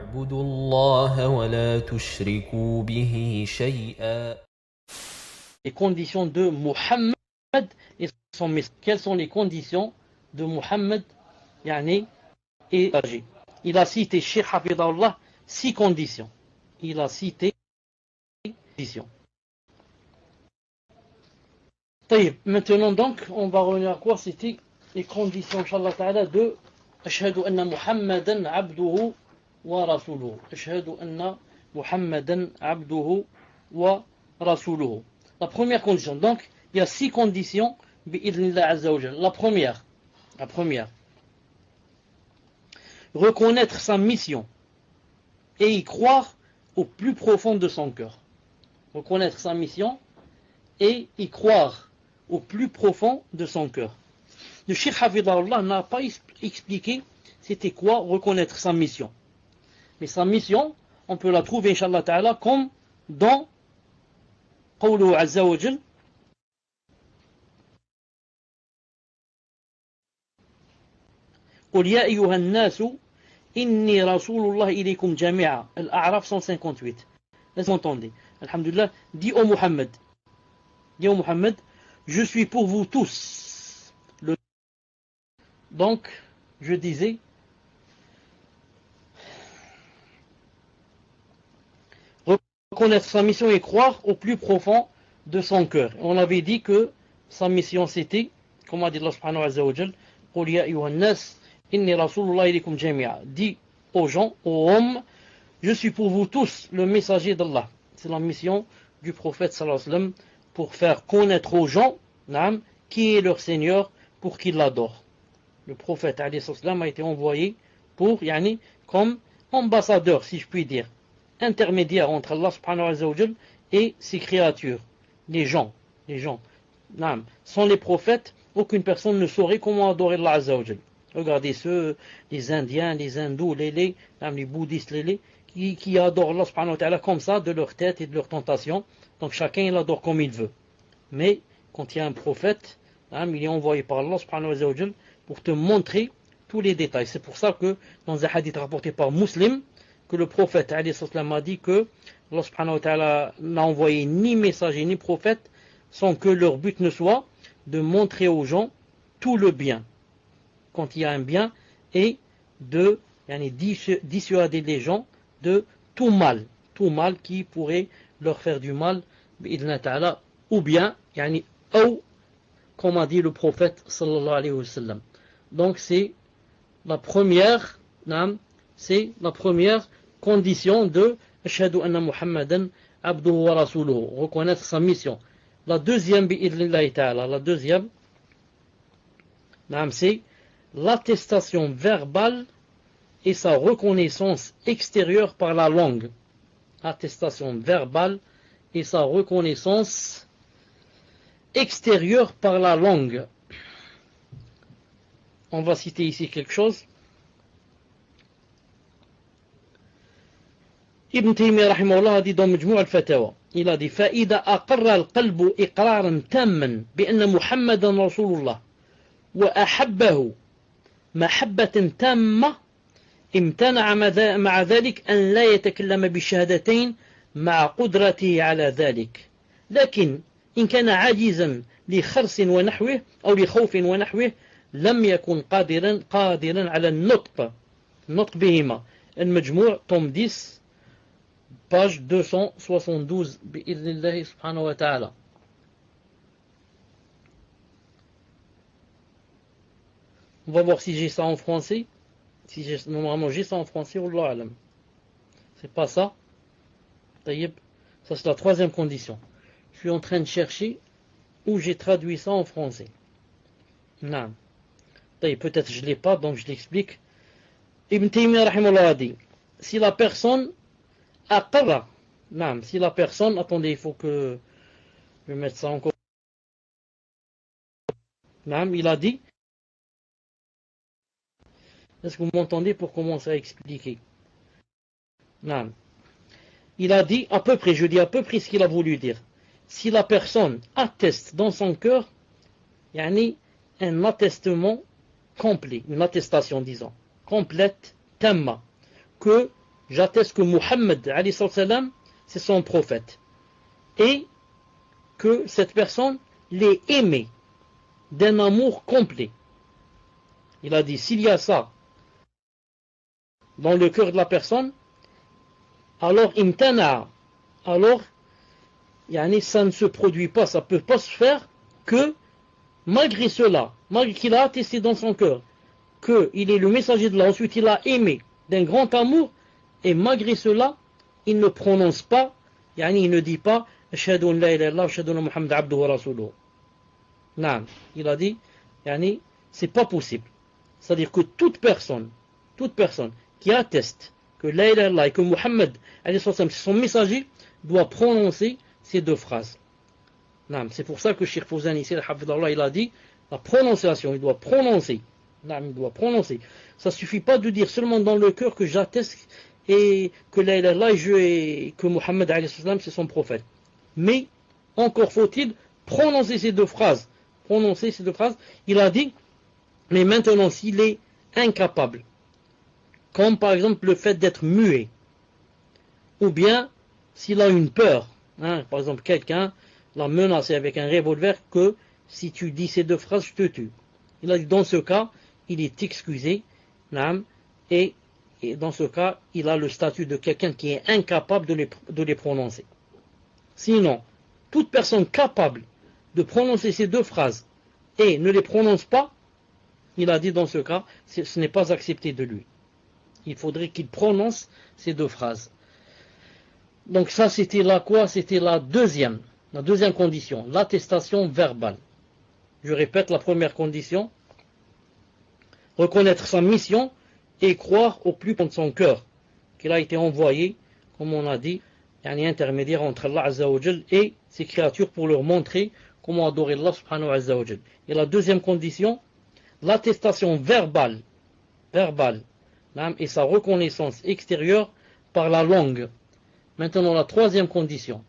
واعبدوا الله ولا تشركوا به شيئا. Les conditions de Muhammad et son message. Quelles sont les conditions de Muhammad yani, et il a cité Cheikh Hafidahullah 6 conditions. Il a cité 6 conditions. Maintenant donc, on va revenir à quoi c'était les conditions, Inch'Allah Ta'ala, de Ashhadu anna Muhammadan abduhu wa rasuluhu. Ashhadu anna Muhammadan abduhu wa rasuluhu. La première condition. Donc, il y a 6 conditions, bi'idhnillah azza wa jalla. La première, reconnaître sa mission et y croire au plus profond de son cœur. Reconnaître sa mission et y croire au plus profond de son cœur. Le Cheikh Hafidahullah n'a pas expliqué c'était quoi reconnaître sa mission. Mais sa mission, on peut la trouver, Inch'Allah Ta'ala, comme dans قوله عز وجل قل يا أيها الناس إني رسول الله إليكم جميعا. الأعراف 158. Laisse-moi entendre. Alhamdulillah, dis au Muhammad, je suis pour vous tous. Donc, je disais, reconnaître sa mission et croire au plus profond de son cœur. On avait dit que sa mission c'était, comme a dit Allah subhanahu wa ta'ala, قُلْ يَا أَيُّهَا النَّاسِ إِنِّي رَسُولُ اللَّهِ إِلَيْكُمْ جَمِيعًا. Dis aux gens, aux hommes, je suis pour vous tous le messager d'Allah. C'est la mission du prophète sallallahu alayhi wa sallam pour faire connaître aux gens qui est leur Seigneur pour qu'ils l'adorent. Le prophète alayhi wa sallam a été envoyé pour, comme ambassadeur, si je puis dire, intermédiaire entre Allah subhanahu wa ta'ala et ses créatures, les gens. Sans les prophètes, aucune personne ne saurait comment adorer Allah azza wa jalla. Regardez ceux, les Indiens, les Hindous, les bouddhistes, qui adorent Allah subhanahu wa ta'ala comme ça, de leur tête et de leur tentation. Donc chacun il adore comme il veut. Mais quand il y a un prophète, il est envoyé par Allah subhanahu wa ta'ala pour te montrer tous les détails. C'est pour ça que dans un hadith rapporté par Muslim, que le prophète a dit que Allah subhanahu wa ta'ala n'a envoyé ni messager ni prophète sans que leur but ne soit de montrer aux gens tout le bien quand il y a un bien et de dissuader les gens de tout mal qui pourrait leur faire du mal ou bien comme a dit le prophète sallallahu alayhi wa sallam. Donc c'est la première condition de Ashhadu anna Muhammadan abduhu wa rasuluhu, reconnaître sa mission. La deuxième, c'est l'attestation verbale et sa reconnaissance extérieure par la langue. Attestation verbale et sa reconnaissance extérieure par la langue. On va citer ici quelque chose. Ibn Taymiyyah rahimahullah a dit dans Majmou' al-Fatawa, il a dit فإذا أقر القلب إقرارا تاما بأن محمدا رسول الله وأحبه محبة تامة امتنع مع ذلك أن لا يتكلم بالشهادتين مع قدرته على ذلك. لكن إن كان عاجزا لخرس ونحوه أو لخوف ونحوه لم يكن قادرا على النطق بهما. المجموع توم 10 page 272 bi'idhnillahi subhanahu wa ta'ala. On va voir si j'ai ça en français. Normalement j'ai ça en français, Wallah alam. C'est pas ça. Taïeb. Ça c'est la troisième condition. Je suis en train de chercher où j'ai traduit ça en français. Non. Peut-être je l'ai pas, donc je l'explique. Ibn Taymiyyah rahimahullah a dit, si la personne aqarra, si la personne, attendez, il faut que je mette ça encore. Il a dit, est-ce que vous m'entendez pour commencer à expliquer? Il a dit à peu près, je dis à peu près ce qu'il a voulu dire. Si la personne atteste dans son cœur, un attestement complet, une attestation disons, complète, tamma, que j'atteste que Muhammad, alayhi salam, c'est son prophète. Et que cette personne l'ait aimé d'un amour complet. Il a dit, s'il y a ça dans le cœur de la personne, alors imtana, alors ça ne se produit pas, ça ne peut pas se faire que malgré cela, malgré qu'il a attesté dans son cœur qu'il est le messager de Allah, ensuite il a aimé d'un grand amour, et malgré cela, il ne prononce pas, il ne dit pas Ashhadu an la ilaha illallah, ashhadu anna Muhammad abduhu wa rasuluhu. Non, il a dit, c'est pas possible. C'est-à-dire que toute personne qui atteste que la ilaha illallah et que Muhammad c'est son messager, doit prononcer ces deux phrases. C'est pour ça que Cheikh Fawzan ici, il a dit la prononciation, il doit prononcer. Il doit prononcer. Ça ne suffit pas de dire seulement dans le cœur que j'atteste et que la ilaha illallah et que Muhammad c'est son prophète. Mais encore faut-il prononcer ces deux phrases. Prononcer ces deux phrases. Il a dit, mais maintenant s'il est incapable, comme par exemple le fait d'être muet, ou bien s'il a une peur, par exemple quelqu'un l'a menacé avec un revolver que si tu dis ces deux phrases, je te tue. Il a dit dans ce cas, il est excusé, et dans ce cas, il a le statut de quelqu'un qui est incapable de les prononcer. Sinon, toute personne capable de prononcer ces deux phrases et ne les prononce pas, il a dit dans ce cas, ce n'est pas accepté de lui. Il faudrait qu'il prononce ces deux phrases. Donc ça, c'était la quoi? C'était la deuxième condition, l'attestation verbale. Je répète, la première condition, reconnaître sa mission et croire au plus profond de son cœur qu'il a été envoyé, comme on a dit, intermédiaire entre Allah Azza wa Jal et ses créatures pour leur montrer comment adorer Allah Subhanahu wa Jal. Et la deuxième condition, l'attestation verbale et sa reconnaissance extérieure par la langue. Maintenant, la troisième condition,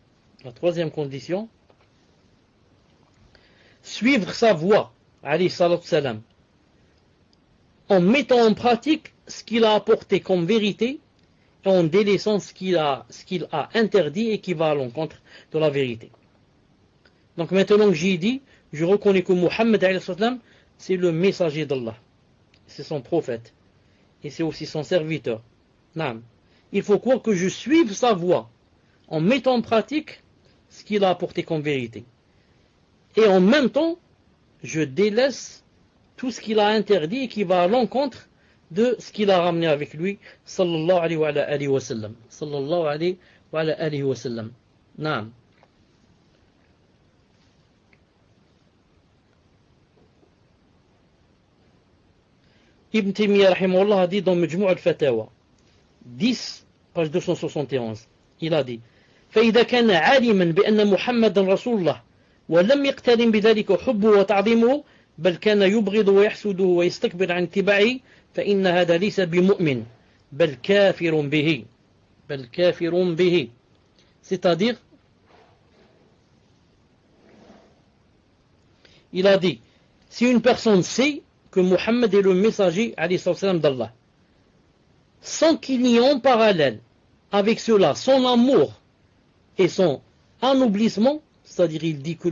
suivre sa voie, alayhi salatu salam, en mettant en pratique ce qu'il a apporté comme vérité et en délaissant ce qu'il a interdit et qui va à l'encontre de la vérité. Donc maintenant que j'ai dit, je reconnais que Muhammad alayhi salam, c'est le messager d'Allah, c'est son prophète et c'est aussi son serviteur. Il faut croire que je suive sa voie en mettant en pratique ce qu'il a apporté comme vérité. Et en même temps, je délaisse tout ce qu'il a interdit et qui va à l'encontre de ce qu'il a ramené avec lui, sallallahu alayhi wa sallam. Sallallahu alayhi wa sallam. Naam. Ibn Taymiyyah rahimahullah a dit dans Majmou' al-Fatawa 10, page 271, il a dit فإذا كان عالما بأن محمد رسول الله ولم يقترن بذلك حبه وتعظيمه بل كان يبغض ويحسده ويستكبر عن اتباعه فإن هذا ليس بمؤمن بل كافر به c'est-à-dire il a dit si une personne sait que Muhammad est le messager d'Allah sans qu'il n'y ait en parallèle avec cela son amour et son ennoblissement, c'est-à-dire il dit que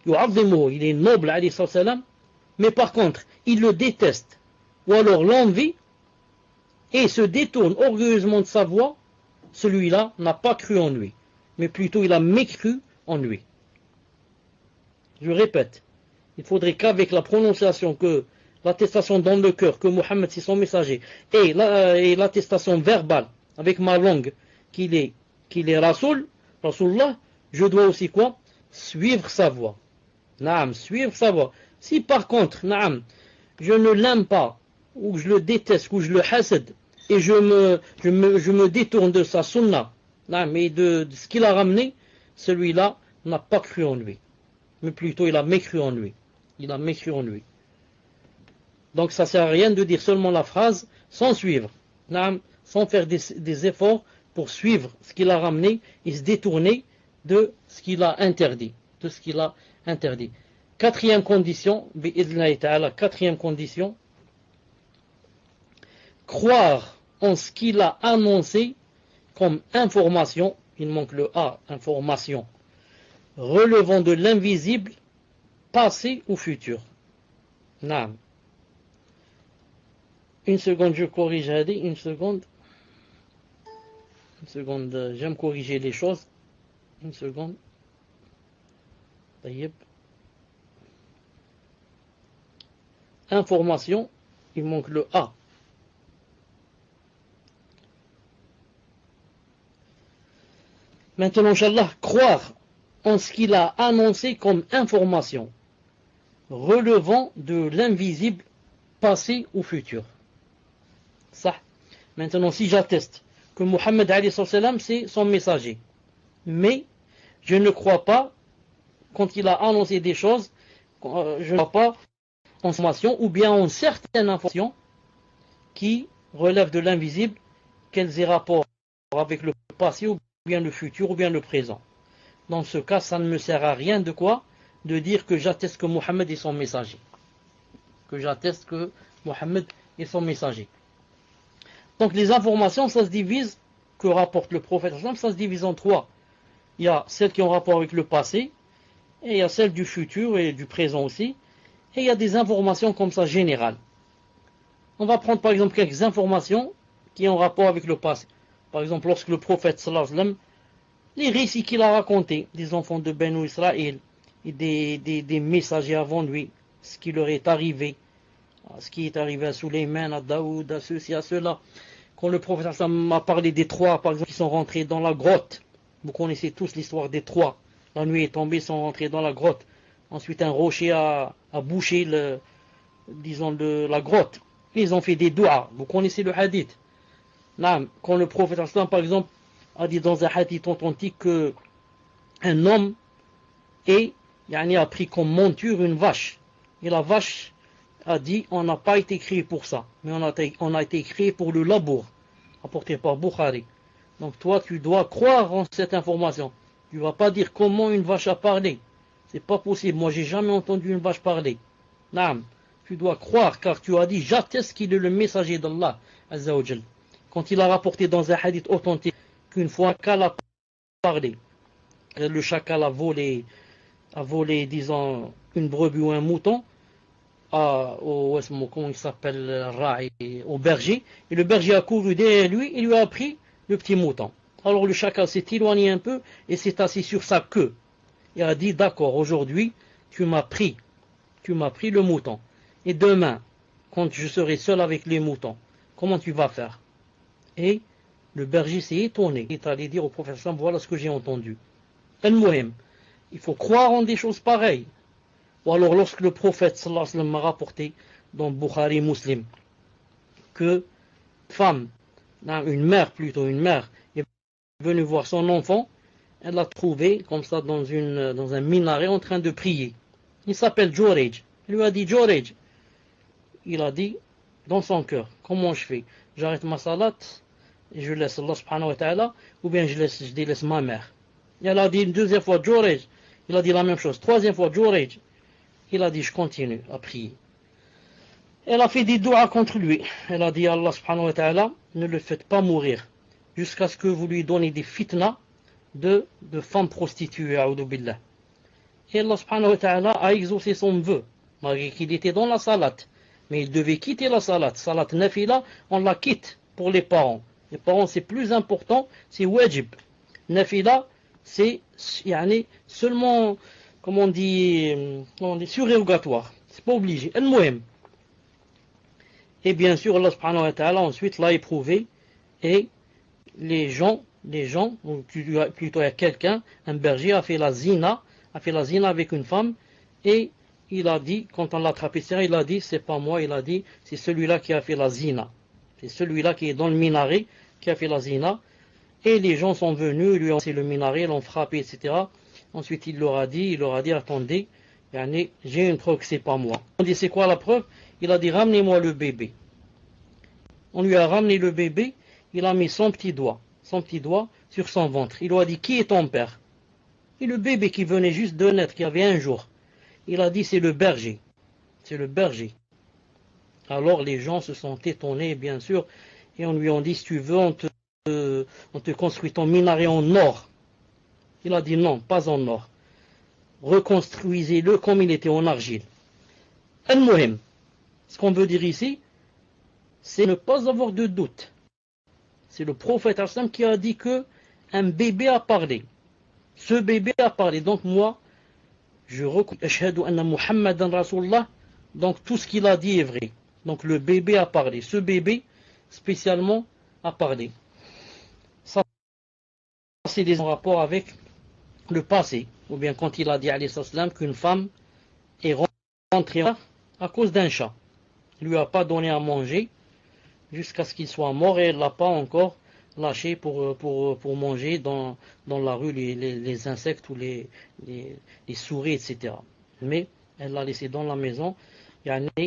il est noble, mais par contre il le déteste ou alors l'envie et se détourne orgueilleusement de sa voie, celui-là n'a pas cru en lui, mais plutôt il a mécru en lui. Je répète, il faudrait qu'avec la prononciation, que l'attestation dans le cœur que Muhammad c'est son messager et l'attestation verbale avec ma langue qu'il est Rasulullah, je dois aussi quoi? Suivre sa voie. Suivre sa voie. Si par contre, je ne l'aime pas, ou je le déteste, ou je le hasad, et je me détourne de sa sunnah, et de ce qu'il a ramené, celui-là n'a pas cru en lui. Mais plutôt il a mécru en lui. Donc ça ne sert à rien de dire seulement la phrase sans suivre, sans faire des efforts pour suivre ce qu'il a ramené et se détourner de ce qu'il a interdit. Quatrième condition, croire en ce qu'il a annoncé comme information, il manque le A, information, relevant de l'invisible, passé ou futur. Naam. Une seconde, je corrige Hadi, une seconde. Une seconde, j'aime corriger les choses. Une seconde. Taïeb. Information, il manque le A. Maintenant, Inch'Allah, croire en ce qu'il a annoncé comme information, relevant de l'invisible, passé ou futur. Ça. Maintenant, si j'atteste que Mohammed c'est son messager, mais je ne crois pas, quand il a annoncé des choses, je ne crois pas en information ou bien en certaines informations qui relèvent de l'invisible, qu'elles aient rapport avec le passé ou bien le futur ou bien le présent. Dans ce cas, ça ne me sert à rien de quoi? De dire que j'atteste que Mohammed est son messager. Que j'atteste que Mohammed est son messager. Donc les informations, ça se divise, que rapporte le prophète, ça se divise en trois. Il y a celles qui ont rapport avec le passé, et il y a celles du futur et du présent aussi, et il y a des informations comme ça générales. On va prendre par exemple quelques informations qui ont rapport avec le passé. Par exemple, lorsque le prophète sallallahu alayhi wa sallam, les récits qu'il a racontés des enfants de Benu Israël et des messagers avant lui, ce qui leur est arrivé, ce qui est arrivé à Sulayman, à Daoud, à ceci, à cela. Quand le prophète m'a parlé des trois, par exemple, qui sont rentrés dans la grotte, vous connaissez tous l'histoire des trois. La nuit est tombée, ils sont rentrés dans la grotte. Ensuite, un rocher a bouché la grotte. Ils ont fait des doigts. Vous connaissez le hadith. Quand le prophète, par exemple, a dit dans un hadith authentique que un homme a pris comme monture une vache. Et la vache a dit, on n'a pas été créé pour ça, mais on a été créé pour le labour, apporté par Bukhari. Donc toi, tu dois croire en cette information. Tu ne vas pas dire comment une vache a parlé. C'est pas possible. Moi, j'ai jamais entendu une vache parler. Naam. Tu dois croire, car tu as dit, j'atteste qu'il est le messager d'Allah, Azza wa Jal. Quand il a rapporté dans un hadith authentique qu'une fois qu'elle a parlé, le chacal a volé, disons, une brebis ou un mouton, comment il s'appelle, au berger, et le berger a couru derrière lui et lui a pris le petit mouton. Alors le chacal s'est éloigné un peu et s'est assis sur sa queue. Il a dit, d'accord, aujourd'hui, tu m'as pris le mouton. Et demain, quand je serai seul avec les moutons, comment tu vas faire? Et le berger s'est étonné. Il est allé dire au prophète, voilà ce que j'ai entendu. Al-Muhim, il faut croire en des choses pareilles. Ou alors lorsque le prophète sallallahu alayhi wa sallam m'a rapporté dans Bukhari Muslim que une mère est venue voir son enfant, elle l'a trouvé comme ça dans un minaret en train de prier. Il s'appelle Jorej. Il lui a dit, Jorej, il a dit dans son cœur, comment je fais? J'arrête ma salat et je laisse Allah subhanahu wa ta'ala, ou bien je délaisse ma mère. Et elle a dit une deuxième fois, Jorej. Il a dit la même chose. Troisième fois, Jorej. Il a dit, je continue à prier. Elle a fait des doigts contre lui. Elle a dit, Allah subhanahu wa ta'ala, ne le faites pas mourir, jusqu'à ce que vous lui donnez des fitnas de femmes prostituées, a'udhu billah. Et Allah subhanahu wa ta'ala a exaucé son vœu, malgré qu'il était dans la salat. Mais il devait quitter la salat. Salat nafila, on la quitte pour les parents. Les parents, c'est plus important, c'est wajib. Nafila, c'est seulement, comment on dit, surérogatoire. C'est pas obligé. Al-Muhim. Et bien sûr, Allah subhanahu wa ta'ala ensuite l'a éprouvé. Et les gens, ou plutôt il y a quelqu'un, un berger a fait la zina avec une femme. Et il a dit, quand on l'a attrapé, il a dit, c'est pas moi, il a dit, c'est celui-là qui a fait la zina. C'est celui-là qui est dans le minaret qui a fait la zina. Et les gens sont venus, lui ont fait le minaret, l'ont frappé, etc. Ensuite, il leur a dit, attendez, j'ai une preuve que c'est pas moi. On dit, c'est quoi la preuve? Il a dit, ramenez-moi le bébé. On lui a ramené le bébé, il a mis son petit doigt sur son ventre. Il lui a dit, qui est ton père? Et le bébé qui venait juste de naître, qui avait un jour, il a dit, c'est le berger. C'est le berger. Alors les gens se sont étonnés, bien sûr, et on lui a dit, si tu veux, on te construit ton minaret en or. Il a dit non, pas en or. Reconstruisez-le comme il était en argile. Al-Muhim, ce qu'on veut dire ici, c'est ne pas avoir de doute. C'est le prophète Hassan qui a dit que un bébé a parlé. Ce bébé a parlé. Donc moi, je reconnais, Ashhadu anna Muhammadan Rasulullah, donc tout ce qu'il a dit est vrai. Donc le bébé a parlé. Ce bébé, spécialement, a parlé. Ça, c'est des rapports avec le passé. Ou bien quand il a dit alayhi salam qu'une femme est rentrée à cause d'un chat. Il ne lui a pas donné à manger jusqu'à ce qu'il soit mort et elle ne l'a pas encore lâché pour manger dans la rue les insectes ou les souris, etc. Mais elle l'a laissé dans la maison,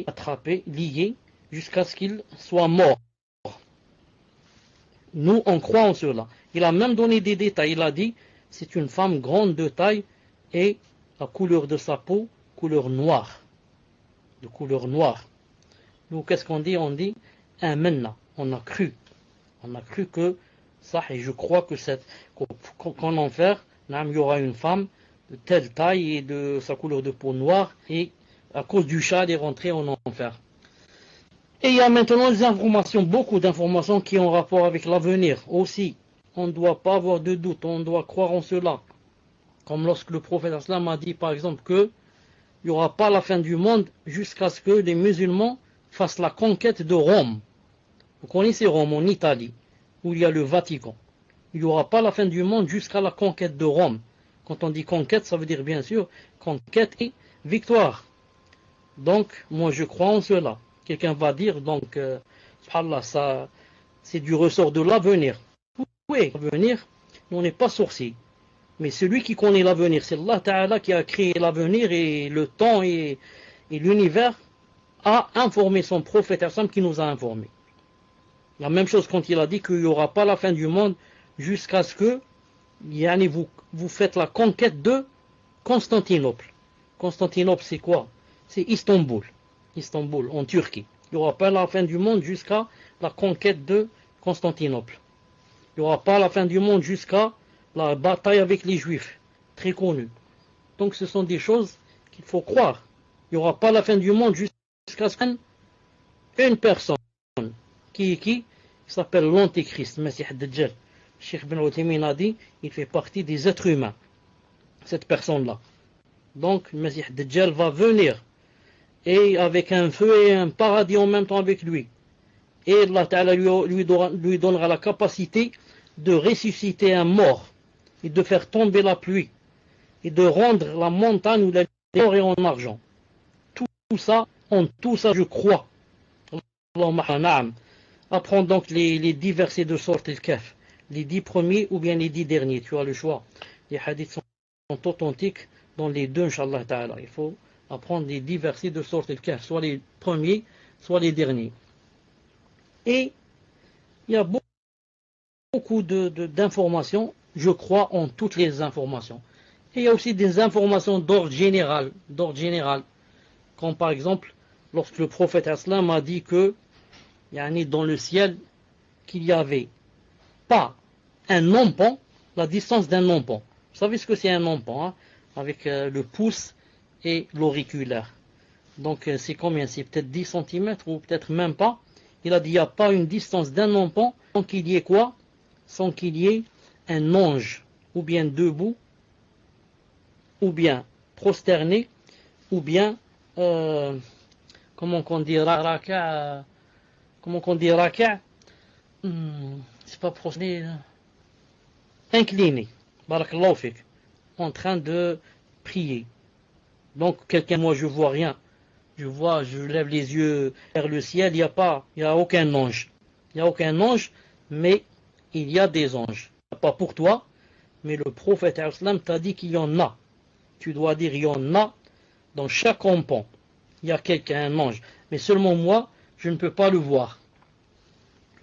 attrapé, lié, jusqu'à ce qu'il soit mort. Nous, on croit en cela. Il a même donné des détails. Il a dit, c'est une femme grande de taille et la couleur de sa peau, couleur noire. De couleur noire. Nous, qu'est-ce qu'on dit? On dit, Amanna. On a cru. On a cru que ça, et je crois que qu'en enfer, il y aura une femme de telle taille et de sa couleur de peau noire, et à cause du chat, elle est rentrée en enfer. Et il y a maintenant des informations, beaucoup d'informations qui ont rapport avec l'avenir aussi. On ne doit pas avoir de doute, on doit croire en cela. Comme lorsque le prophète Aslam a dit par exemple que il n'y aura pas la fin du monde jusqu'à ce que les musulmans fassent la conquête de Rome. Vous connaissez Rome en Italie, où il y a le Vatican. Il n'y aura pas la fin du monde jusqu'à la conquête de Rome. Quand on dit conquête, ça veut dire bien sûr conquête et victoire. Donc, moi je crois en cela. Quelqu'un va dire, donc, subhanallah, ça, c'est du ressort de l'avenir. Oui, l'avenir, on n'est pas sorcier. Mais celui qui connaît l'avenir, c'est Allah Ta'ala qui a créé l'avenir et le temps et l'univers a informé son prophète Hassan qui nous a informés. La même chose quand il a dit qu'il n'y aura pas la fin du monde jusqu'à ce que vous faites la conquête de Constantinople. Constantinople, c'est quoi? C'est Istanbul. Istanbul, en Turquie. Il n'y aura pas la fin du monde jusqu'à la conquête de Constantinople. Il n'y aura pas la fin du monde jusqu'à la bataille avec les Juifs, très connue. Donc ce sont des choses qu'il faut croire. Il n'y aura pas la fin du monde jusqu'à ce qu'une personne qui s'appelle l'Antéchrist, Messie Dajjal. Cheikh Ben Uthaymin a dit, il fait partie des êtres humains, cette personne-là. Donc Messie Dajjal va venir, et avec un feu et un paradis en même temps avec lui. Et Allah Ta'ala lui donnera la capacité de ressusciter un mort, et de faire tomber la pluie, et de rendre la montagne ou la or et en argent. Tout ça, je crois. Allahumma na'am. Apprends donc les 10 versets de Sourate Al-Kahf, les 10 premiers ou bien les 10 derniers, tu as le choix. Les hadiths sont authentiques dans les deux, Inch'Allah Ta'ala. Il faut apprendre les 10 versets de Sourate Al-Kahf, soit les premiers, soit les derniers. Et il y a beaucoup d'informations, je crois en toutes les informations. Et il y a aussi des informations d'ordre général, comme par exemple, lorsque le prophète Aslam a dit que dans le ciel, qu'il n'y avait pas un empan, la distance d'un empan. Vous savez ce que c'est un empan, hein, avec le pouce et l'auriculaire. Donc c'est combien? C'est peut-être 10 cm ou peut-être même pas. Il a dit il n'y a pas une distance d'un empan sans qu'il y ait quoi? Sans qu'il y ait un ange, ou bien debout, ou bien prosterné, ou bien, comment on dit, raka, c'est pas prosterné, incliné, barakallahu fik, en train de prier. Donc quelqu'un, moi je vois rien, je lève les yeux vers le ciel, il n'y a aucun ange. Il n'y a aucun ange, mais il y a des anges. Pas pour toi, mais le prophète Islam t'a dit qu'il y en a. Tu dois dire il y en a dans chaque empan. Il y a quelqu'un, un ange. Mais seulement moi, je ne peux pas le voir.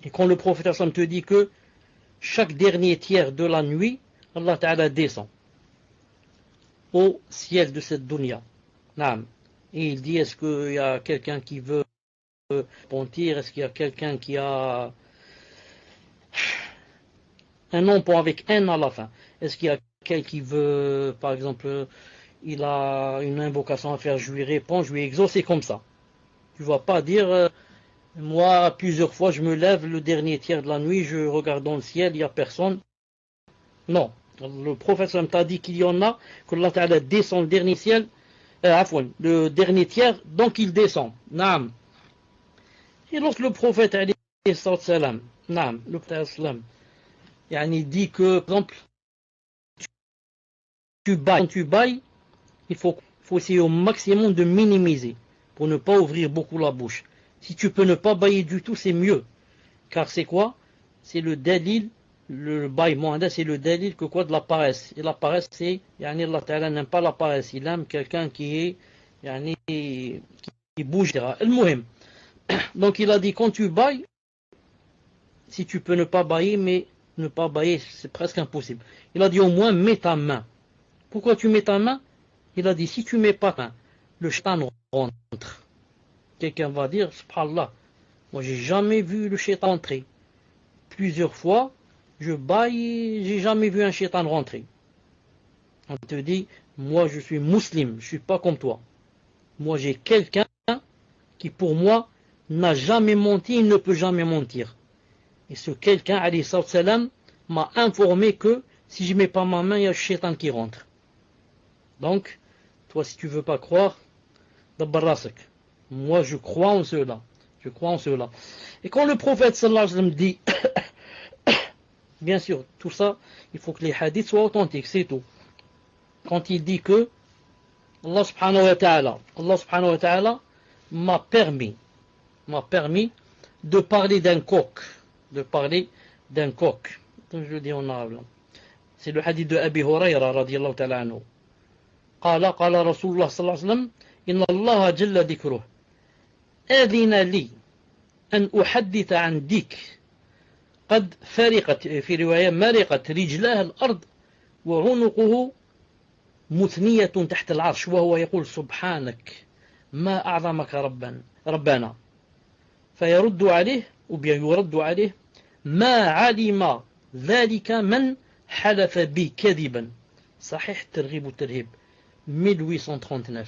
Et quand le prophète Islam te dit que chaque dernier tiers de la nuit, Allah Ta'ala descend au ciel de cette dunya. Naam. Et il dit, est-ce qu'il y a quelqu'un qui veut mentir? Est-ce qu'il y a quelqu'un qui a un nom pour avec un à la fin. Est-ce qu'il y a quelqu'un qui veut, par exemple, il a une invocation à faire, je lui réponds, je lui exauce, c'est comme ça. Tu ne vas pas dire, moi, plusieurs fois, je me lève le dernier tiers de la nuit, je regarde dans le ciel, il n'y a personne. Non. Le prophète t'a dit qu'il y en a, que Allah Ta'ala descend le dernier ciel, le dernier tiers, donc il descend. Naam. Et lorsque le prophète alayhi salam, naam, le prophète salam, il dit que, par exemple, quand tu bailles, il faut essayer au maximum de minimiser pour ne pas ouvrir beaucoup la bouche. Si tu peux ne pas bailler du tout, c'est mieux. Car c'est quoi? C'est le dalil, le bâillement, c'est le dalil que quoi de la paresse. Et la paresse, c'est, Allah Ta'ala n'aime pas la paresse. Il aime quelqu'un qui bouge. Al-Muhim. Donc il a dit, quand tu bailles, si tu peux ne pas bailler, mais ne pas bailler, c'est presque impossible. Il a dit au moins, mets ta main. Pourquoi tu mets ta main? Il a dit, si tu mets pas ta main, le shaitan rentre. Quelqu'un va dire, subhanallah, moi j'ai jamais vu le shaitan rentrer. Plusieurs fois, je baille et j'ai jamais vu un shaitan rentrer. On te dit, moi je suis musulman, je suis pas comme toi. Moi j'ai quelqu'un qui pour moi n'a jamais menti, il ne peut jamais mentir. Et ce quelqu'un, alayhi salam, m'a informé que si je mets pas ma main, il y a le shaitan qui rentre. Donc, toi si tu veux pas croire, d'abbarrasak. Moi je crois en cela. Je crois en cela. Et quand le prophète sallallahu alayhi wa sallam dit, bien sûr, tout ça, il faut que les hadiths soient authentiques, c'est tout. Quand il dit que Allah subhanahu wa ta'ala m'a permis de parler d'un coq. Donc je le dis en arabe. C'est le hadith de Abi Hurayra radiyallahu ta'ala anhu. قال رسول الله صلى الله عليه وسلم إن الله جل ذكره أذن لي أن أحدث عن ديك قد فرقت في رواية مرقت رجلاه الأرض وعنقه مثنية تحت العرش وهو يقول سبحانك ما أعظمك ربنا فيرد عليه ما علم ذلك من حلف بي كذبا صحيح الترغيب والترهيب 1839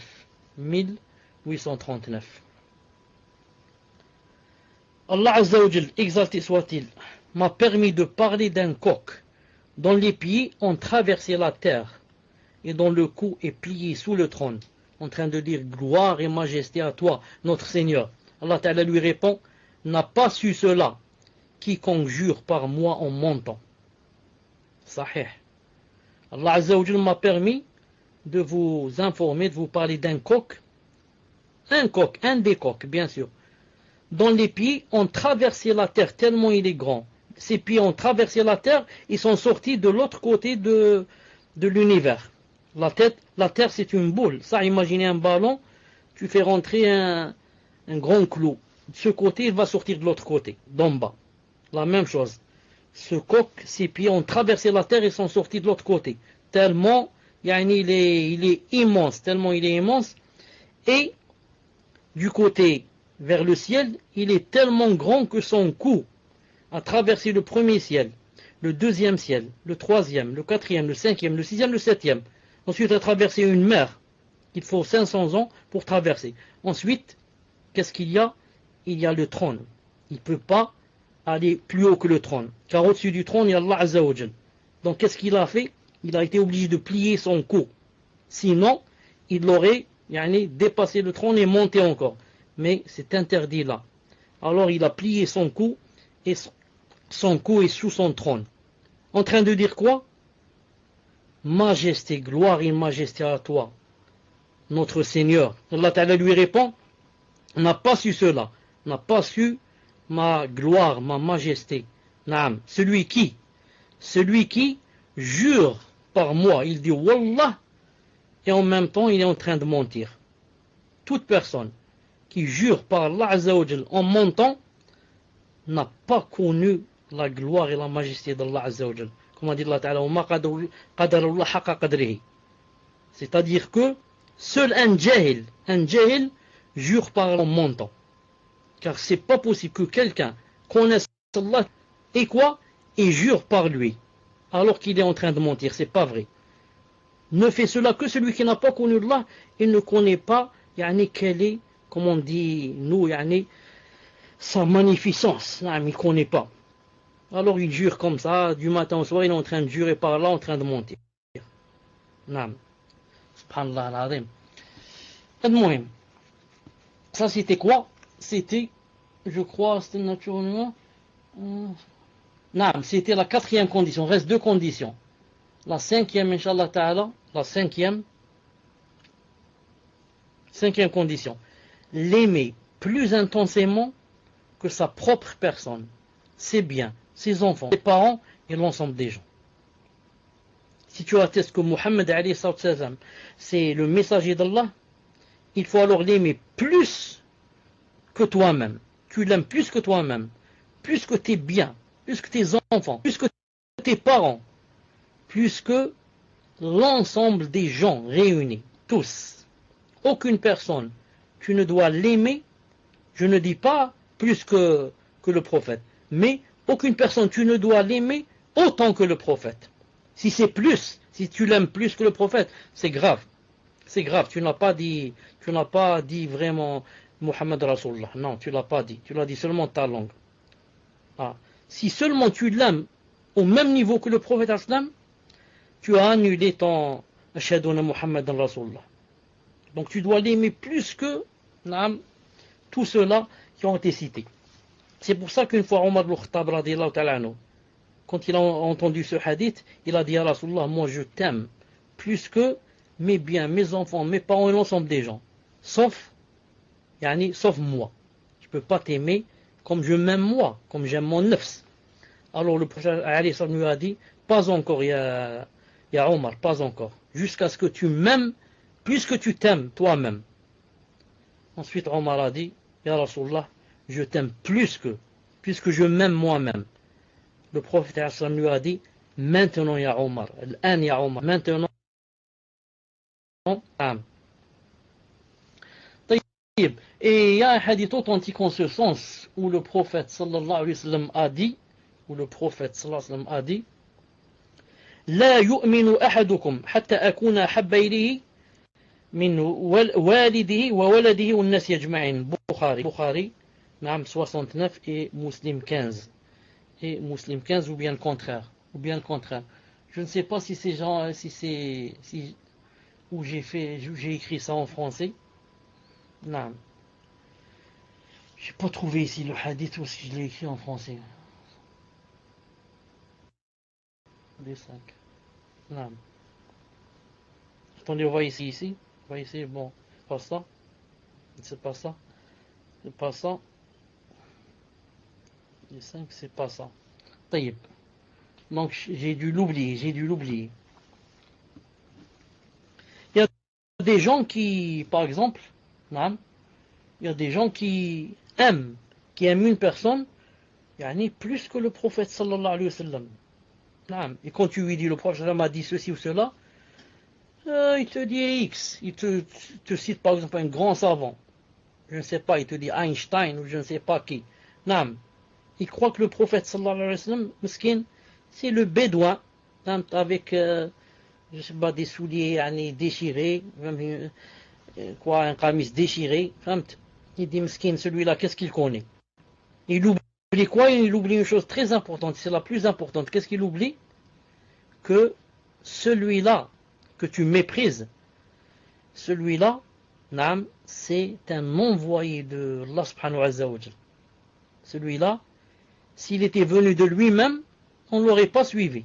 Allah Azza wa Jal, exalté soit-il, m'a permis de parler d'un coq dont les pieds ont traversé la terre et dont le cou est plié sous le trône, en train de dire gloire et majesté à toi, notre Seigneur. Allah Ta'ala lui répond, n'a pas su cela, quiconque jure par moi en mentant. Sahih. Allah Azza wa Jal m'a permis de vous informer, de vous parler d'un coq, un des coqs, bien sûr, dont les pieds ont traversé la terre tellement il est grand. Ses pieds ont traversé la terre, ils sont sortis de l'autre côté de l'univers. La terre c'est une boule. Ça, imaginez un ballon, tu fais rentrer un grand clou. De ce côté, il va sortir de l'autre côté, d'en bas. La même chose. Ce coq, ses pieds ont traversé la terre et sont sortis de l'autre côté. Tellement, il est immense, et du côté vers le ciel, il est tellement grand que son cou a traversé le premier ciel, le deuxième ciel, le troisième, le quatrième, le cinquième, le sixième, le septième. Ensuite, a traversé une mer qu'il faut 500 ans pour traverser. Ensuite, qu'est-ce qu'il y a? Il y a le trône. Il ne peut pas aller plus haut que le trône, car au-dessus du trône, il y a Allah Azza wa Jal. Donc, qu'est-ce qu'il a fait? Il a été obligé de plier son cou. Sinon, il aurait dépassé le trône et monté encore. Mais c'est interdit là. Alors, il a plié son cou et son cou est sous son trône. En train de dire quoi? Majesté, gloire et majesté à toi, notre Seigneur. Allah Ta'ala lui répond, n'a pas su cela, n'a pas su ma gloire, ma majesté. Naam. Celui qui jure par moi, il dit Wallah, et en même temps il est en train de mentir. Toute personne qui jure par Allah Azza wa Jal en mentant n'a pas connu la gloire et la majesté d'Allah Azza wa Jal. Comme a dit Allah Ta'ala, c'est-à-dire que seul un jahil jure par Allah en mentant. Car c'est pas possible que quelqu'un connaisse Allah et quoi? et jure par lui, alors qu'il est en train de mentir. C'est pas vrai. Ne fait cela que celui qui n'a pas connu Allah et ne connaît pas quelle est, comme on dit nous, sa magnificence. Il ne connaît pas. Alors il jure comme ça, du matin au soir, il est en train de jurer par là, en train de mentir. Naam. Subhanallah al-Azim. Ça c'était quoi? C'était, je crois, c'était naturellement. Naam, c'était la quatrième condition. Il reste deux conditions. La cinquième, Inch'Allah Ta'ala, la cinquième condition. L'aimer plus intensément que sa propre personne, ses biens, ses enfants, ses parents et l'ensemble des gens. Si tu attestes que Mohammed c'est le messager d'Allah, il faut alors l'aimer plus que toi-même. Tu l'aimes plus que toi-même, plus que tes biens, plus que tes enfants, plus que tes parents, plus que l'ensemble des gens réunis, tous. Aucune personne, tu ne dois l'aimer, je ne dis pas plus que le prophète, mais aucune personne, tu ne dois l'aimer autant que le prophète. Si c'est plus, si tu l'aimes plus que le prophète, c'est grave. C'est grave, tu n'as pas dit vraiment Muhammad Rasulullah. Non, tu l'as pas dit. Tu l'as dit seulement ta langue. Ah. Si seulement tu l'aimes au même niveau que le prophète Aslam, tu as annulé ton Ashhadu anna Muhammadan Rasulullah. Donc tu dois l'aimer plus que tous ceux-là qui ont été cités. C'est pour ça qu'une fois Omar al-Khattab radiyallahu ta'ala anhu, quand il a entendu ce hadith, il a dit à Rasulullah, moi je t'aime plus que mes biens, mes enfants, mes parents et l'ensemble des gens. Sauf moi. Je ne peux pas t'aimer comme je m'aime moi, comme j'aime mon nafs. Alors le prophète lui a dit, pas encore, ya Omar, pas encore. Jusqu'à ce que tu m'aimes plus que tu t'aimes toi-même. Ensuite Omar a dit, ya Rasulullah, je t'aime puisque je m'aime moi-même. Le prophète lui a dit, maintenant ya Omar, maintenant. Et il y a un hadith authentique en ce sens où le prophète sallallahu alayhi wa sallam a dit, لا يؤمن أحدكم حتى أكون أحب إليه من والده وولده والناس يجمعين. Bukhari, نعم 69 et Muslim 15. Et Muslim 15 ou bien le contraire. Je ne sais pas si c'est où j'ai écrit ça en français. Non. J'ai pas trouvé ici le hadith ou si je l'ai écrit en français. Les 5. Non. Attendez, on va ici. On va ici, bon, c'est pas ça. C'est pas ça. C'est pas ça. Les 5, c'est pas ça. Taïb. Donc j'ai dû l'oublier. Il y a des gens qui, par exemple, il y a des gens qui aiment une personne plus que le prophète sallallahu alayhi wa sallam. Et quand tu lui dis le prophète m'a dit ceci ou cela, il te dit X. Il te cite par exemple un grand savant. Je ne sais pas, il te dit Einstein ou je ne sais pas qui. Il croit que le prophète sallallahu alayhi wa sallam, miskin, c'est le bédouin, avec je sais pas, des souliers déchirés, un camis déchiré. Il dit miskin, celui-là, qu'est-ce qu'il connaît? Il oublie quoi? Il oublie une chose très importante, c'est la plus importante. Qu'est-ce qu'il oublie? Que celui-là que tu méprises, celui-là, c'est un envoyé de Allah subhanahu wa ta'ala. Celui-là, s'il était venu de lui-même, on ne l'aurait pas suivi.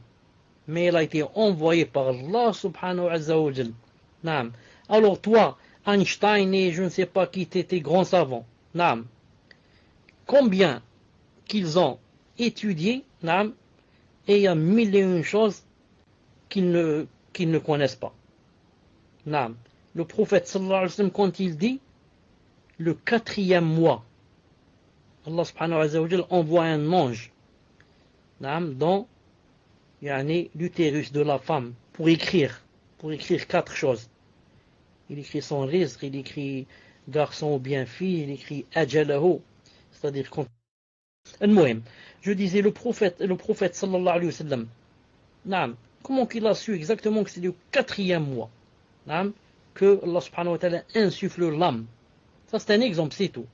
Mais il a été envoyé par Allah subhanahu wa ta'ala. Alors toi, Einstein et je ne sais pas qui étaient grands savants, combien qu'ils ont étudié, et il y a mille et une choses qu'ils ne connaissent pas. Le prophète sallallahu alayhi wa sallam, quand il dit le 4e mois, Allah subhanahu wa ta'ala envoie un ange dans l'utérus de la femme pour écrire 4 choses. Il écrit son rizq, il écrit garçon ou bien fille, il écrit ajalahu, c'est-à-dire quand المهم, je disais le prophète sallallahu alayhi wa sallam, naam, comment qu'il a su exactement que c'est le 4e mois, naam, que Allah subhanahu wa ta'ala insuffle l'âme. Ça c'est un exemple, c'est tout.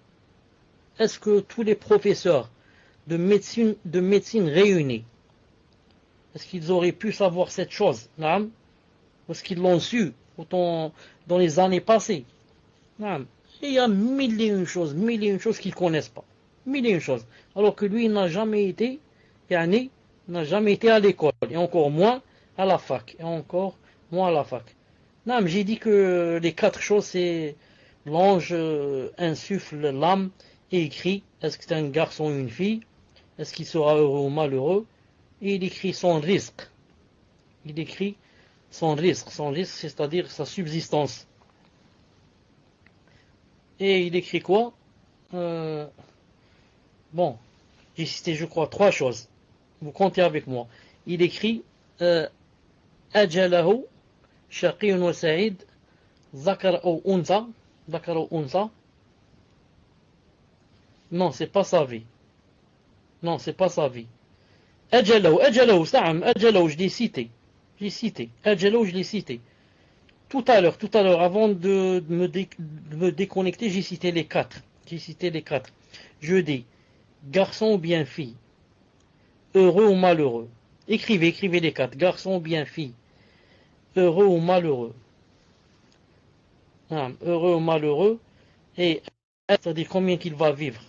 Est-ce que tous les professeurs de médecine réunis, est-ce qu'ils auraient pu savoir cette chose, naam, ou est-ce qu'ils l'ont su autant dans les années passées, naam. Il y a mille et une choses qu'ils ne connaissent pas. Mille et une choses. Alors que lui, il n'a jamais été, n'a jamais été à l'école. Et encore moins à la fac. Et encore moins à la fac. Non, mais j'ai dit que les 4 choses, c'est l'ange insuffle l'âme et écrit, est-ce que c'est un garçon ou une fille? Est-ce qu'il sera heureux ou malheureux? Et il écrit son risque. Il écrit son risque, c'est-à-dire sa subsistance. Et il écrit quoi? Bon, j'ai cité, je crois, 3 choses. Vous comptez avec moi. Il écrit Ajalahu, Shaqiyun wa Sa'id, Zakar ou Unsa. Non, c'est pas sa vie. Non, c'est pas sa vie. Ajalahu, Sa'am, Ajalahu, je l'ai cité. Ajalahu, je l'ai cité. Tout à l'heure, avant de me déconnecter, j'ai cité les 4. Je dis, garçon ou bien fille, heureux ou malheureux. Écrivez les 4. Garçon ou bien fille, heureux ou malheureux. Heureux ou malheureux. Et c'est-à-dire combien qu'il va vivre.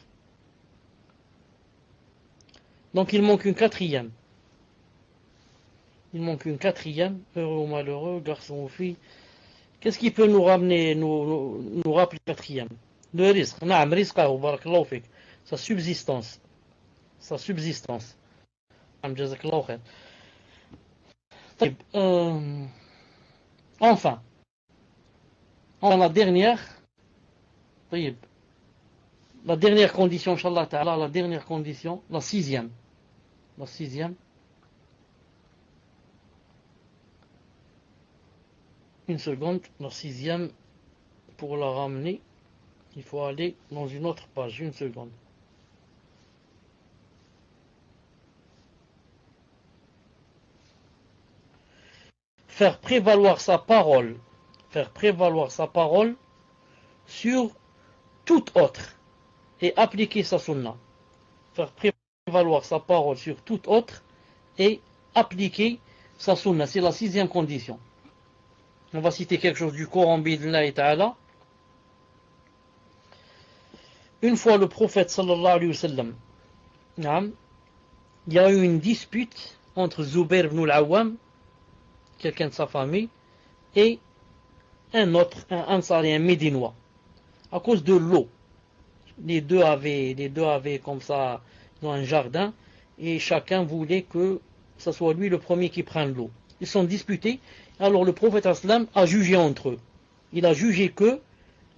Donc il manque une 4e. Heureux ou malheureux, garçon ou fille. Qu'est-ce qui peut nous ramener, nous rappeler 4e? Le risque. Naam, rizqahu, barakallahu fik. Sa subsistance. Naam, jazakallahu khair. Enfin, la dernière condition, Inch'Allah ta'ala, la 6e. Une seconde, la 6e, pour la ramener, il faut aller dans une autre page, une seconde. Faire prévaloir sa parole sur toute autre et appliquer sa sunna. Faire prévaloir sa parole sur toute autre et appliquer sa sunna. C'est la 6e condition. On va citer quelque chose du Coran bi'idhnillahi ta'ala. Une fois le prophète sallallahu alayhi wa sallam, il y a eu une dispute entre Zubair ibn al-Awwam, quelqu'un de sa famille, et un Ansari, un Médinois, à cause de l'eau. Les deux avaient comme ça dans un jardin, et chacun voulait que ce soit lui le premier qui prenne l'eau. Ils sont disputés. Alors le prophète sallam a jugé entre eux. Il a jugé que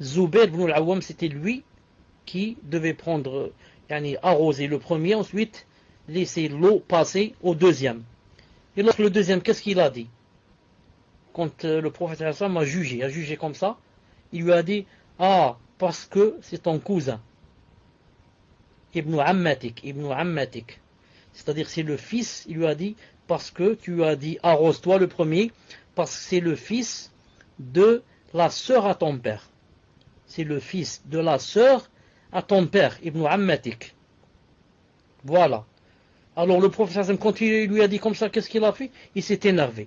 Zubair ibn al-Awwam, c'était lui qui devait arroser le premier, ensuite laisser l'eau passer au deuxième. Et lorsque le deuxième, qu'est-ce qu'il a dit? Quand le prophète sallam a jugé comme ça, il lui a dit, parce que c'est ton cousin, Ibn Ammatik, c'est-à-dire c'est le fils, il lui a dit, parce que tu as dit arrose-toi le premier, parce que c'est le fils de la sœur à ton père. C'est le fils de la sœur à ton père, Ibn Ammatik. Voilà. Alors le prophète, quand il lui a dit comme ça, qu'est-ce qu'il a fait? Il s'est énervé.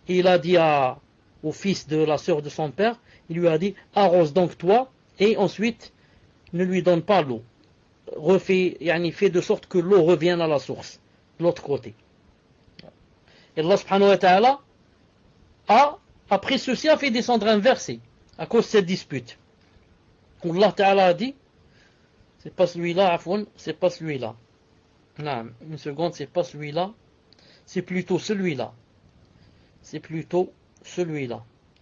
Et il a dit au fils de la sœur de son père, il lui a dit, arrose donc toi, et ensuite, ne lui donne pas l'eau. Fais de sorte que l'eau revienne à la source, de l'autre côté. Et Allah subhanahu wa ta'ala après ceci, a fait descendre un verset, à cause de cette dispute. Allah ta'ala a dit, c'est pas celui-là, c'est pas celui-là. Non, une seconde, c'est pas celui-là, c'est plutôt celui-là.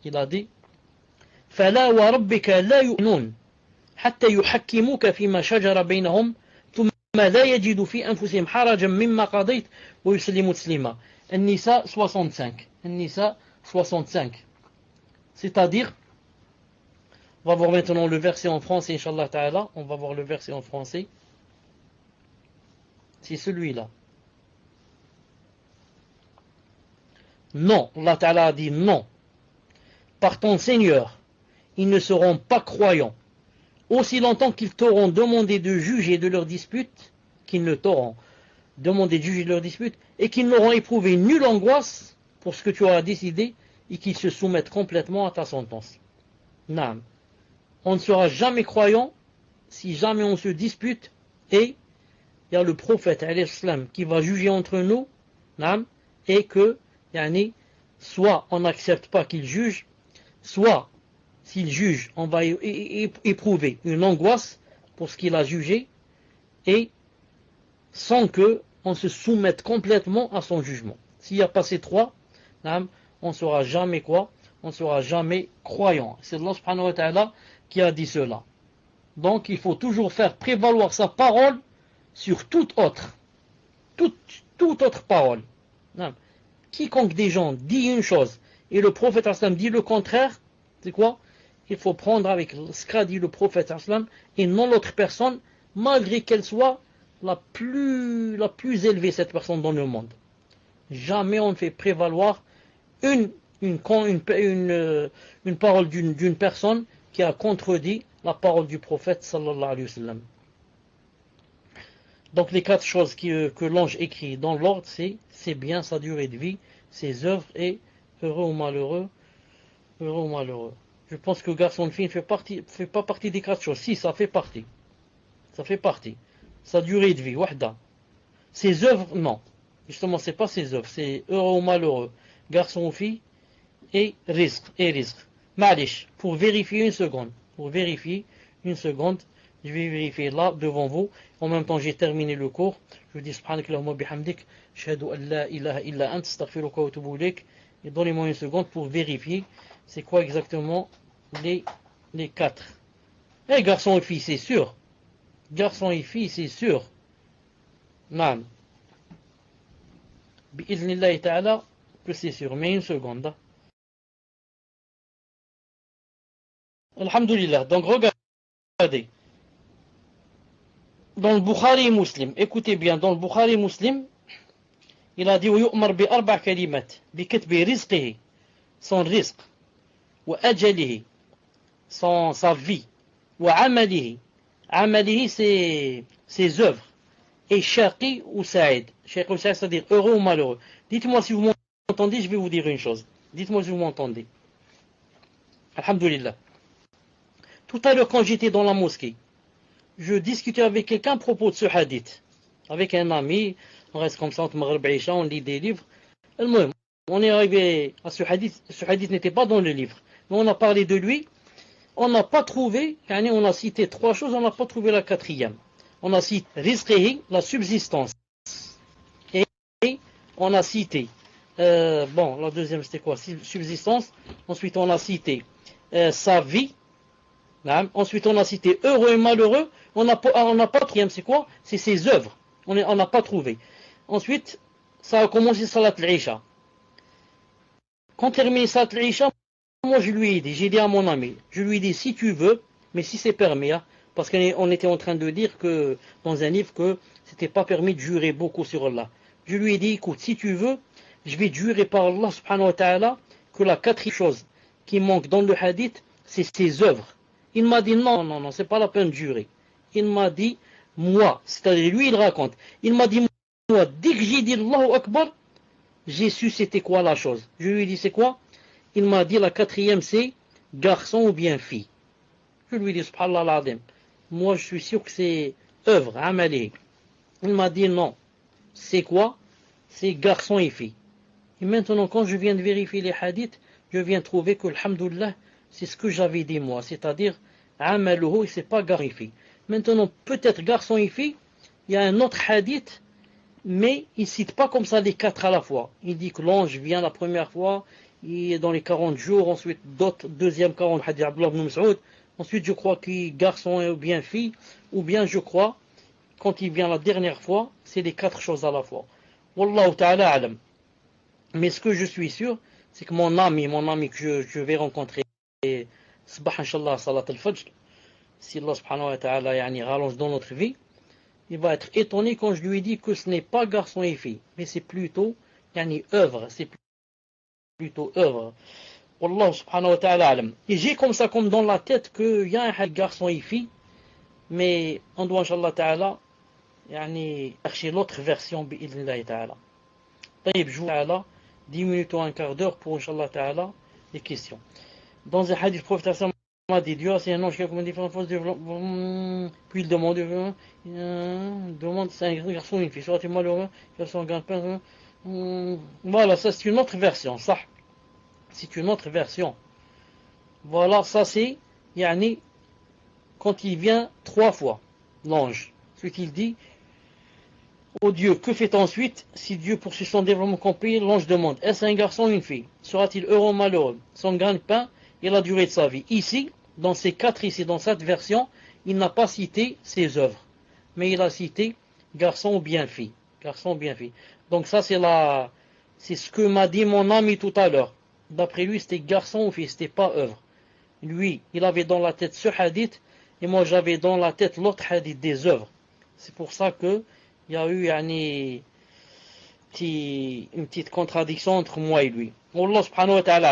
Il a dit, فَلَا وَرَبِّكَ لَا يُؤْمِنُونَ حَتَّى يُحَكِّمُوكَ فِيمَا شَجَرَ بَيْنَهُمْ ثُمَّ لَا يَجِدُوا فِي أَنفُسِهِمْ حَرَجًا مِمَّا قَضَيْتَ وَيُسْلِمُوا تَسْلِيمًا. An-Nisa 65. C'est-à-dire, on va voir maintenant le verset en français, Inch'Allah Ta'ala. On va voir le verset en français. c'est celui-là. Non, Allah Ta'ala a dit non. Par ton Seigneur, ils ne seront pas croyants, aussi longtemps qu'ils t'auront demandé de juger de leurs disputes, qu'ils ne t'auront demandé de juger de leurs disputes, et qu'ils n'auront éprouvé nulle angoisse pour ce que tu auras décidé, et qu'ils se soumettent complètement à ta sentence. Naam. On ne sera jamais croyant si jamais on se dispute, et il y a le prophète alayhi salam qui va juger entre nous, naam, et que soit on n'accepte pas qu'il juge, soit s'il juge, on va éprouver une angoisse pour ce qu'il a jugé, et sans que on se soumette complètement à son jugement. S'il n'y a pas ces trois, on ne sera jamais quoi? On ne sera jamais croyant. C'est Allah subhanahu wa ta'ala qui a dit cela. Donc il faut toujours faire prévaloir sa parole sur toute autre. Toute autre parole. Quiconque des gens dit une chose et le prophète sallam dit le contraire, c'est quoi? Il faut prendre avec ce qu'a dit le prophète sallam et non l'autre personne, malgré qu'elle soit la plus élevée, cette personne dans le monde. Jamais on ne fait prévaloir une parole d'une personne qui a contredit la parole du prophète sallallahu alayhi wa sallam. Donc les 4 choses que l'ange écrit dans l'ordre, c'est bien sa durée de vie, ses œuvres et heureux ou malheureux. Heureux ou malheureux. Je pense que garçon de fille ne fait pas partie des 4 choses. Si, ça fait partie. Ça fait partie. Sa durée de vie, wahda. Ses œuvres, non. Justement, c'est pas ses œuvres, c'est heureux ou malheureux. Garçon ou fille et risque. Malish, pour vérifier une seconde. Je vais vérifier là, devant vous. En même temps, j'ai terminé le cours. Je vous dis subhanakallahumma bihamdik, ashhadu an la ilaha illa ant, astaghfiruka wa atubu ilayk. Et donnez-moi une seconde pour vérifier c'est quoi exactement les 4. Eh, garçon et fille, c'est sûr. Garçon et fille, c'est sûr. Naam. Bi'idhnillahi ta'ala, que c'est sûr. Mais une seconde. Alhamdulillah. Donc, regardez. Dans le Bukhari Muslim, écoutez bien, dans le Bukhari Muslim, il a dit ويؤمر بأربع كلمات بكتب رزقه, son risque, وأجله, sa vie, وعمله, عمله ses œuvres, et shaqi ou sa'id. Shaqi ou sa'id, c'est-à-dire heureux ou malheureux. Dites-moi si vous m'entendez, je vais vous dire une chose. Dites-moi si vous m'entendez. Alhamdulillah. Tout à l'heure, quand j'étais dans la mosquée, je discutais avec quelqu'un à propos de ce hadith. Avec un ami, on reste comme ça, entre Maghrib et Isha, on lit des livres. On est arrivé à ce hadith. Ce hadith n'était pas dans le livre. Mais on a parlé de lui. On n'a pas trouvé, on a cité 3 choses, on n'a pas trouvé la 4e. On a cité rizqihi, la subsistance. Et on a cité, la deuxième c'était quoi? Subsistance. Ensuite on a cité sa vie. Ensuite on a cité heureux et malheureux. On n'a pas 3e, c'est quoi? C'est ses œuvres. On n'a pas trouvé. Ensuite, ça a commencé Salat al-Isha. Quand terminé Salat al-Isha, moi je lui ai dit, j'ai dit à mon ami, je lui ai dit si tu veux, mais si c'est permis, parce qu'on était en train de dire que dans un livre que c'était pas permis de jurer beaucoup sur Allah. Je lui ai dit, écoute, si tu veux, je vais te jurer par Allah subhanahu wa ta'ala que la 4e chose qui manque dans le hadith, c'est ses œuvres. Il m'a dit non, c'est pas la peine de jurer. Il m'a dit, moi, c'est-à-dire lui il raconte, il m'a dit, moi, dès que j'ai dit Allahu Akbar, j'ai su c'était quoi la chose. Je lui ai dit c'est quoi? Il m'a dit la 4e c'est garçon ou bien fille. Je lui ai dit subhanallah al-azim. Moi je suis sûr que c'est œuvre, amali. Il m'a dit non. C'est quoi? C'est garçon et fille. Et maintenant quand je viens de vérifier les hadiths, je viens de trouver que alhamdoulilah, c'est ce que j'avais dit moi, c'est-à-dire amaluhu, c'est pas garçon et fille. Maintenant peut-être garçon et fille, il y a un autre hadith, mais il ne cite pas comme ça les 4 à la fois. Il dit que l'ange vient la première fois, il est dans les 40 jours, ensuite d'autres, deuxième 40, hadith Abdullah ibn Mas'ud, ensuite je crois qu'il est garçon ou bien fille, ou bien je crois, quand il vient la dernière fois, c'est les 4 choses à la fois. Wallahu ta'ala alam. Mais ce que je suis sûr, c'est que mon ami que je vais rencontrer, Sabah inshallah salat al-fajr, si Allah subhanahu wa ta'ala rallonge dans notre vie, il va être étonné quand je lui ai dit que ce n'est pas garçon et fille, mais c'est plutôt œuvre, c'est plutôt œuvre. Wallah subhanahu wa ta'ala alam. Et j'ai comme ça, comme dans la tête, qu'il y a un garçon et fille, mais on doit, Inch'Allah ta'ala, chercher l'autre version, bi'idhnillahi ta'ala. طيب, je vous ta'ala, 10 minutes ou un quart d'heure pour, Inch'Allah ta'ala, les questions. Dans un hadith, le prophète m'a dit, Dieu, c'est un ange qui a commandé différentes forces de développement. Puis il demande, c'est un garçon ou une fille. Soit-il malheureux, garçon gagne-pain. Voilà, ça c'est une autre version, ça. C'est une autre version. Voilà, ça c'est, quand il vient 3 fois, l'ange. Ensuite il dit, ô Dieu, que fait ensuite? Si Dieu poursuit son développement complet, l'ange demande, est-ce un garçon ou une fille? Sera-t-il heureux ou malheureux? Son gagne-pain et la durée de sa vie. Ici, dans ces 4 ici, dans cette version, il n'a pas cité ses œuvres, mais il a cité garçon ou bien fille. Garçon ou bien fille. Donc ça c'est ce que m'a dit mon ami tout à l'heure. D'après lui, c'était garçon ou fille, c'était pas œuvre. Lui, il avait dans la tête ce hadith, et moi j'avais dans la tête l'autre hadith des œuvres. C'est pour ça que il y a eu une petite contradiction entre moi et lui. Allah subhanahu wa ta'ala.